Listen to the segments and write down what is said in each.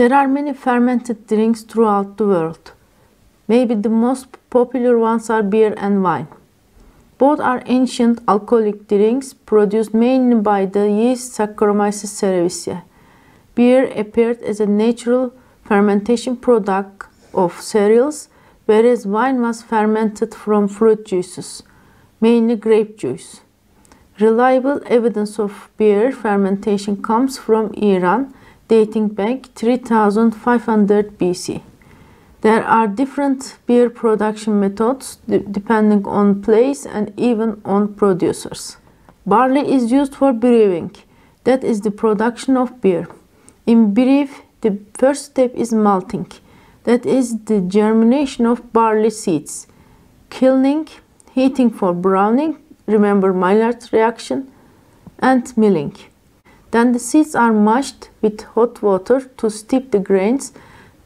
There are many fermented drinks throughout the world. Maybe the most popular ones are beer and wine. Both are ancient alcoholic drinks produced mainly by the yeast Saccharomyces cerevisiae. Beer appeared as a natural fermentation product of cereals, whereas wine was fermented from fruit juices, mainly grape juice. Reliable evidence of beer fermentation comes from Iran, dating back 3500 BC. There are different beer production methods depending on place and even on producers. Barley is used for brewing, that is the production of beer. In brief, the first step is malting, that is the germination of barley seeds, kilning, heating for browning, remember Maillard reaction, and milling. Then the seeds are mashed with hot water to steep the grains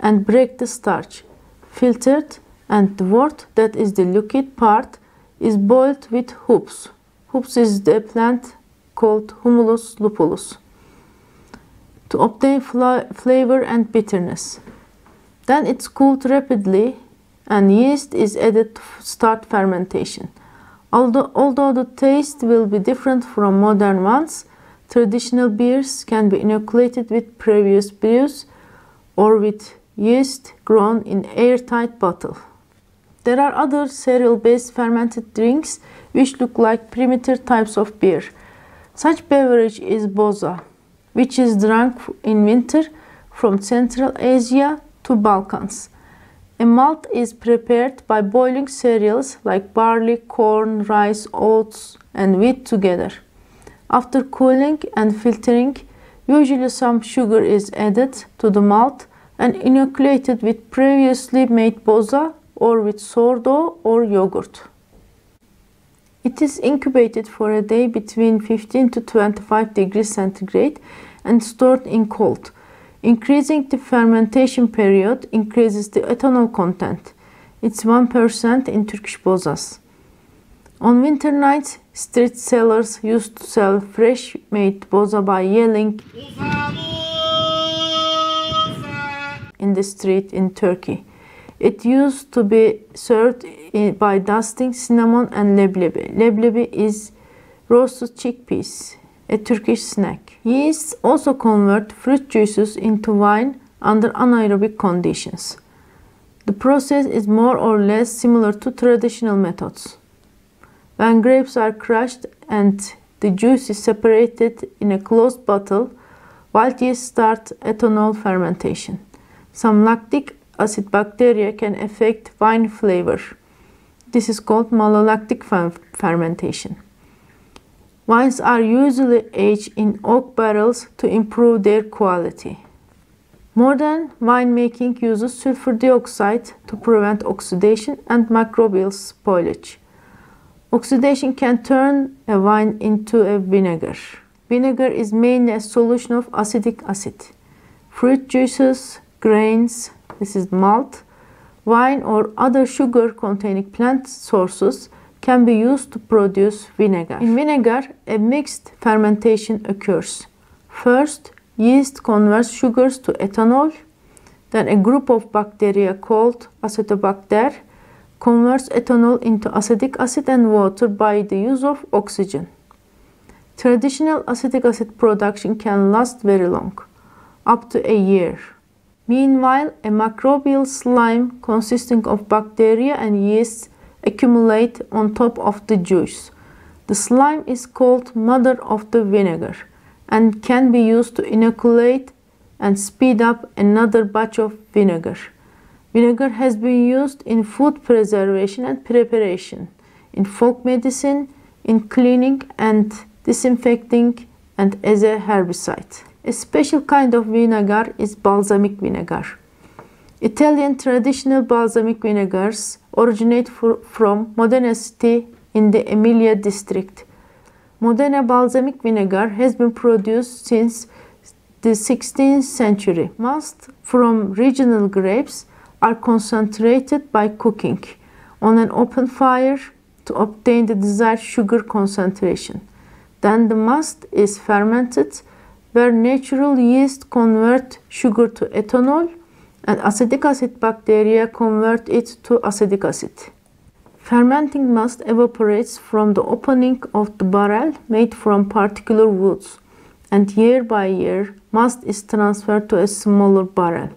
and break the starch, filtered, and the wort, that is the liquid part, is boiled with hops. Hops is the plant called Humulus lupulus to obtain flavor and bitterness. Then it's cooled rapidly and yeast is added to start fermentation. Although the taste will be different from modern ones, traditional beers can be inoculated with previous brews or with yeast grown in airtight bottle. There are other cereal-based fermented drinks which look like primitive types of beer. Such beverage is boza, which is drunk in winter from Central Asia to Balkans. A malt is prepared by boiling cereals like barley, corn, rice, oats, and wheat together. After cooling and filtering, usually some sugar is added to the malt and inoculated with previously made boza or with sourdough or yogurt. It is incubated for a day between 15 to 25 degrees centigrade and stored in cold. Increasing the fermentation period increases the ethanol content. It's 1% in Turkish bozas. On winter nights, street sellers used to sell fresh made boza by yelling in the street in Turkey. It used to be served by dusting cinnamon and leblebi. Leblebi is roasted chickpeas, a Turkish snack. Yeasts also convert fruit juices into wine under anaerobic conditions. The process is more or less similar to traditional methods. When grapes are crushed and the juice is separated in a closed bottle, wild yeast start ethanol fermentation. Some lactic acid bacteria can affect wine flavor. This is called malolactic fermentation. Wines are usually aged in oak barrels to improve their quality. Modern winemaking uses sulfur dioxide to prevent oxidation and microbial spoilage. Oxidation can turn a wine into a vinegar. Vinegar is mainly a solution of acetic acid. Fruit juices, grains, this is malt, wine or other sugar-containing plant sources can be used to produce vinegar. In vinegar, a mixed fermentation occurs. First, yeast converts sugars to ethanol. Then a group of bacteria called Acetobacter converts ethanol into acetic acid and water by the use of oxygen. Traditional acetic acid production can last very long, up to a year. Meanwhile, a microbial slime consisting of bacteria and yeast accumulate on top of the juice. The slime is called mother of the vinegar and can be used to inoculate and speed up another batch of vinegar. Vinegar has been used in food preservation and preparation, in folk medicine, in cleaning and disinfecting, and as a herbicide. A special kind of vinegar is balsamic vinegar. Italian traditional balsamic vinegars originate from Modena city in the Emilia district. Modena balsamic vinegar has been produced since the 16th century. Must from regional grapes are concentrated by cooking on an open fire to obtain the desired sugar concentration. Then the must is fermented where natural yeast convert sugar to ethanol and acetic acid bacteria convert it to acetic acid. Fermenting must evaporates from the opening of the barrel made from particular woods, and year by year must is transferred to a smaller barrel.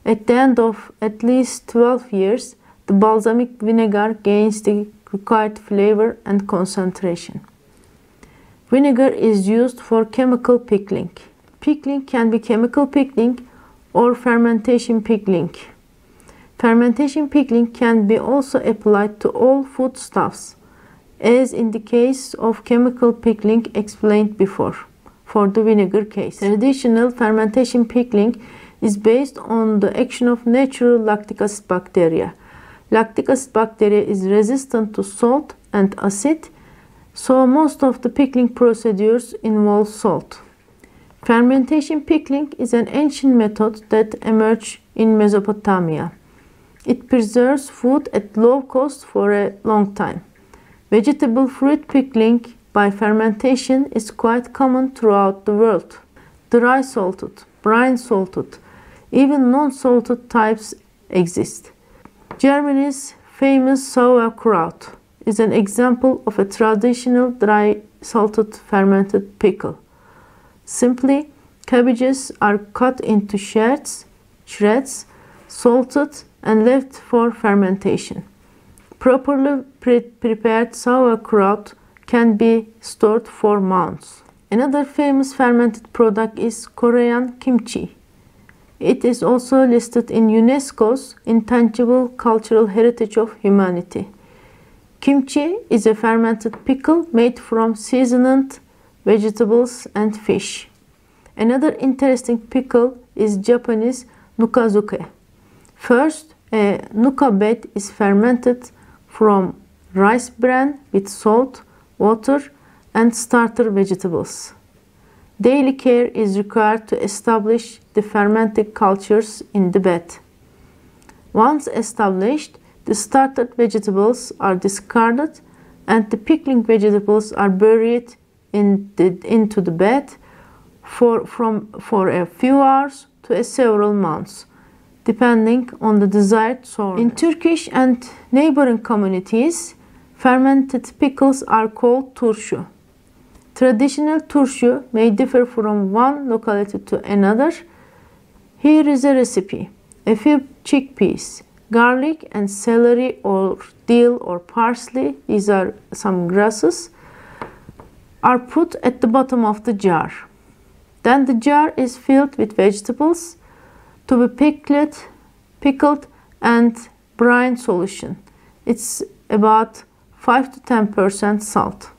At the end of at least 12 years, the balsamic vinegar gains the required flavor and concentration. Vinegar is used for chemical pickling. Pickling can be chemical pickling or fermentation pickling. Fermentation pickling can be also applied to all foodstuffs, as in the case of chemical pickling explained before. For the vinegar case, traditional fermentation pickling is based on the action of natural lactic acid bacteria. Lactic acid bacteria is resistant to salt and acid, so most of the pickling procedures involve salt. Fermentation pickling is an ancient method that emerged in Mesopotamia. It preserves food at low cost for a long time. Vegetable fruit pickling by fermentation is quite common throughout the world. Dry salted, brine salted, even non-salted types exist. Germany's famous sauerkraut is an example of a traditional dry salted fermented pickle. Simply, cabbages are cut into shreds, salted, and left for fermentation. Properly prepared sauerkraut can be stored for months. Another famous fermented product is Korean kimchi. It is also listed in UNESCO's Intangible Cultural Heritage of Humanity. Kimchi is a fermented pickle made from seasoned vegetables and fish. Another interesting pickle is Japanese nukazuke. First, a nuka bed is fermented from rice bran with salt, water, and starter vegetables. Daily care is required to establish the fermented cultures in the bed. Once established, the starter vegetables are discarded and the pickling vegetables are buried into the bed for a few hours to several months, depending on the desired source. In Turkish and neighboring communities, fermented pickles are called turşu. Traditional turşu may differ from one locality to another. Here is a recipe. A few chickpeas, garlic and celery or dill or parsley, these are some grasses, are put at the bottom of the jar. Then the jar is filled with vegetables to be pickled and brine solution. It's about 5 to 10% salt.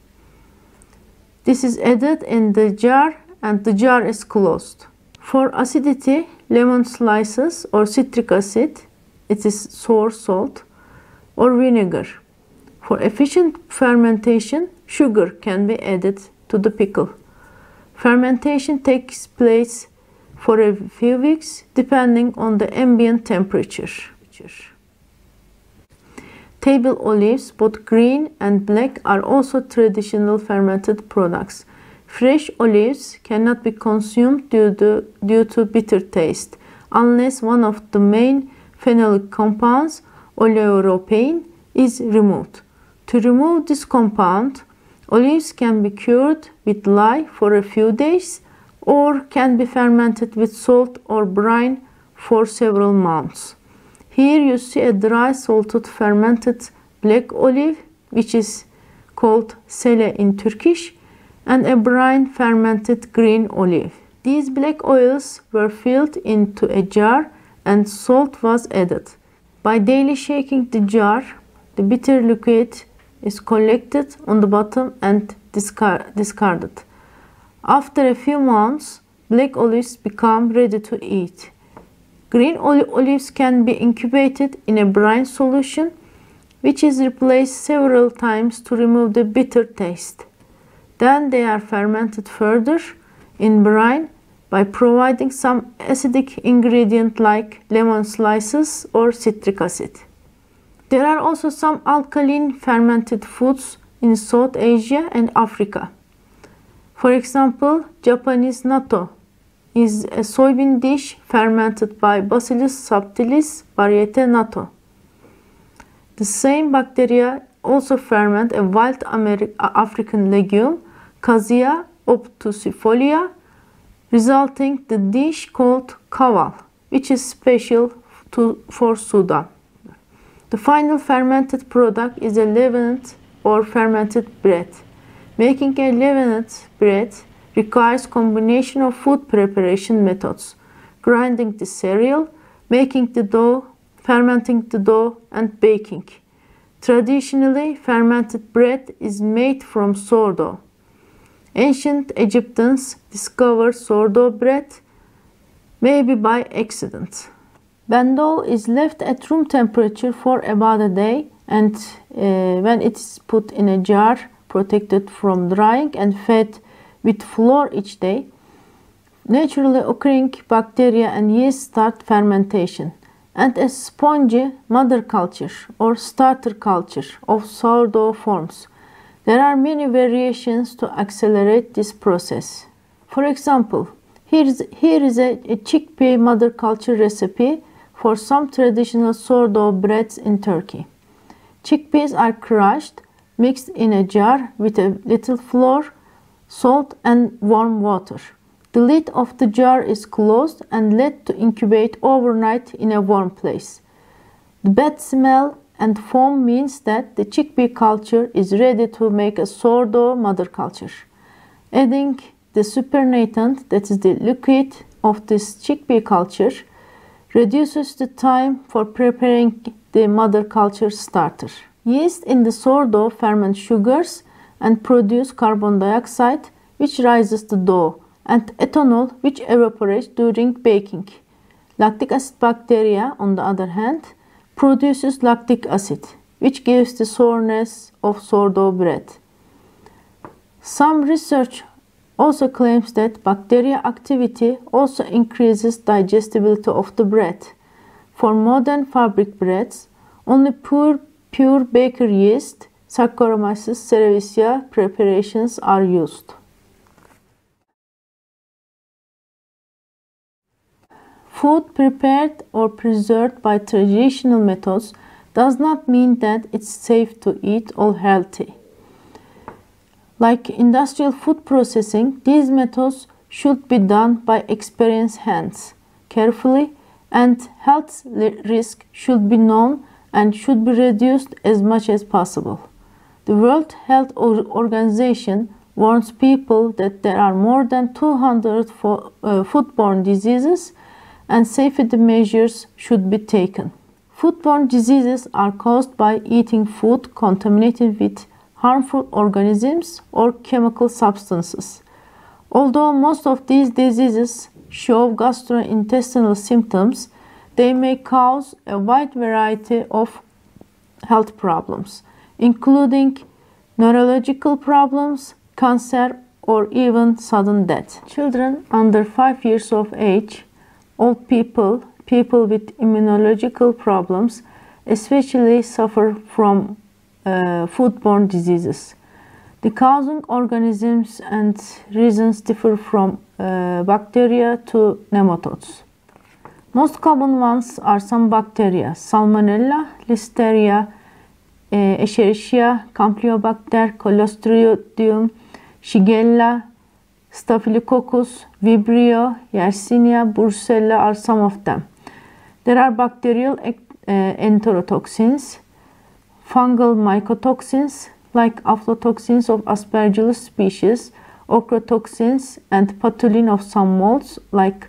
This is added in the jar and the jar is closed. For acidity, lemon slices or citric acid, it is sour salt, or vinegar. For efficient fermentation, sugar can be added to the pickle. Fermentation takes place for a few weeks depending on the ambient temperature. Table olives, both green and black, are also traditional fermented products. Fresh olives cannot be consumed due to bitter taste unless one of the main phenolic compounds, oleuropein, is removed. To remove this compound, olives can be cured with lye for a few days or can be fermented with salt or brine for several months. Here you see a dry salted fermented black olive, which is called sele in Turkish, and a brine fermented green olive. These black oils were filled into a jar and salt was added. By daily shaking the jar, the bitter liquid is collected on the bottom and discarded. After a few months, black olives become ready to eat. Green olives can be incubated in a brine solution, which is replaced several times to remove the bitter taste. Then they are fermented further in brine by providing some acidic ingredient like lemon slices or citric acid. There are also some alkaline fermented foods in South Asia and Africa. For example, Japanese natto is a soybean dish fermented by Bacillus subtilis variete natto. The same bacteria also ferment a wild African legume, Cassia obtusifolia, resulting the dish called kaval, which is special for Sudan. The final fermented product is a leavened or fermented bread. Making a leavened bread requires combination of food preparation methods: grinding the cereal, making the dough, fermenting the dough, and baking. Traditionally, fermented bread is made from sourdough. Ancient Egyptians discovered sourdough bread, maybe by accident. When dough is left at room temperature for about a day, and when it is put in a jar protected from drying and fed with flour each day, naturally occurring bacteria and yeast start fermentation, and a spongy mother culture or starter culture of sourdough forms. There are many variations to accelerate this process. For example, here is a chickpea mother culture recipe for some traditional sourdough breads in Turkey. Chickpeas are crushed, mixed in a jar with a little flour, salt, and warm water. The lid of the jar is closed and let to incubate overnight in a warm place. The bad smell and foam means that the chickpea culture is ready to make a sourdough mother culture. Adding the supernatant, that is the liquid of this chickpea culture, reduces the time for preparing the mother culture starter. Yeast in the sourdough ferment sugars and produce carbon dioxide, which rises the dough, and ethanol, which evaporates during baking. Lactic acid bacteria, on the other hand, produces lactic acid, which gives the sourness of sourdough bread. Some research also claims that bacteria activity also increases digestibility of the bread. For modern fabric breads, only pure bakery yeast, Saccharomyces cerevisiae preparations are used. Food prepared or preserved by traditional methods does not mean that it's safe to eat or healthy. Like industrial food processing, these methods should be done by experienced hands, carefully, and health risk should be known and should be reduced as much as possible. The World Health Organization warns people that there are more than 200 foodborne diseases and safety measures should be taken. Foodborne diseases are caused by eating food contaminated with harmful organisms or chemical substances. Although most of these diseases show gastrointestinal symptoms, they may cause a wide variety of health problems, including neurological problems, cancer, or even sudden death. Children under 5 years of age, old people, people with immunological problems, especially suffer from foodborne diseases. The causing organisms and reasons differ from bacteria to nematodes. Most common ones are some bacteria: Salmonella, Listeria, Escherichia, Campylobacter, Clostridium, Shigella, Staphylococcus, Vibrio, Yersinia, Brucella are some of them. There are bacterial enterotoxins, fungal mycotoxins like aflatoxins of Aspergillus species, ochratoxins, and pathogen of some molds like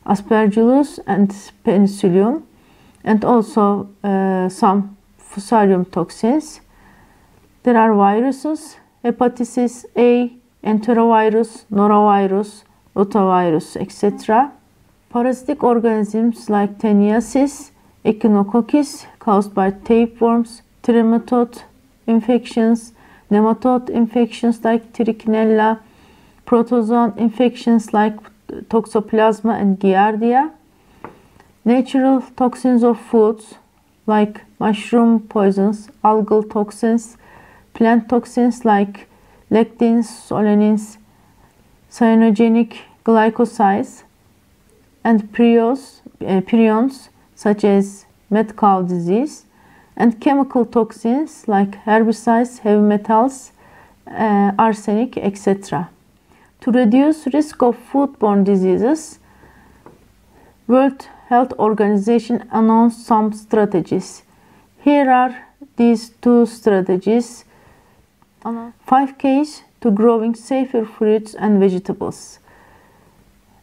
Aspergillus and Penicillium, and also some Fusarium toxins. There are viruses: hepatitis A, enterovirus, norovirus, rotavirus, etc. Parasitic organisms like Teniasis, Echinococcus caused by tapeworms, trematode infections, nematode infections like Trichinella, protozoan infections like Toxoplasma and Giardia, natural toxins of foods like mushroom poisons, algal toxins, plant toxins like lectins, solanins, cyanogenic glycosides, and prions such as mad cow disease, and chemical toxins like herbicides, heavy metals, arsenic, etc. To reduce risk of foodborne diseases, World Health Organization announced some strategies. Here are these two strategies. 5 Ks to growing safer fruits and vegetables.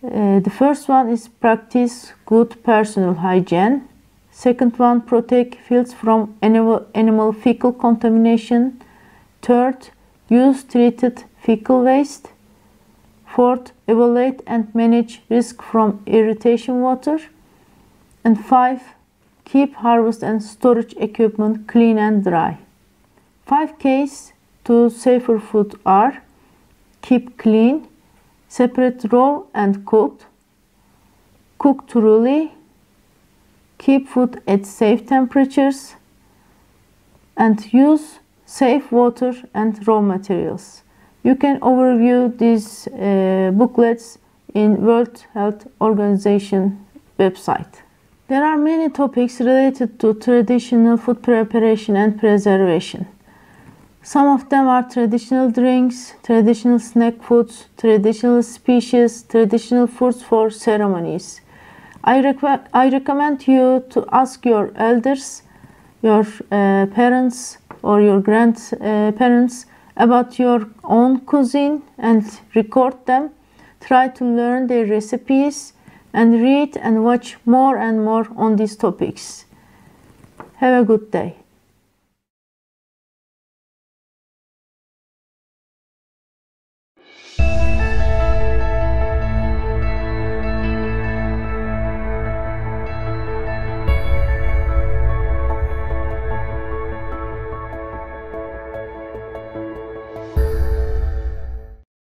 The first one is practice good personal hygiene. Second one, protect fields from animal fecal contamination. Third, use treated fecal waste. Fourth, evaluate and manage risk from irrigation water. And 5, keep harvest and storage equipment clean and dry. 5 Ks to safer food are: keep clean, separate raw and cooked, cook thoroughly, keep food at safe temperatures, and use safe water and raw materials. You can overview these booklets in World Health Organization website. There are many topics related to traditional food preparation and preservation. Some of them are traditional drinks, traditional snack foods, traditional species, traditional foods for ceremonies. I recommend you to ask your elders, your parents or your grandparents about your own cuisine and record them. Try to learn their recipes and read and watch more and more on these topics. Have a good day.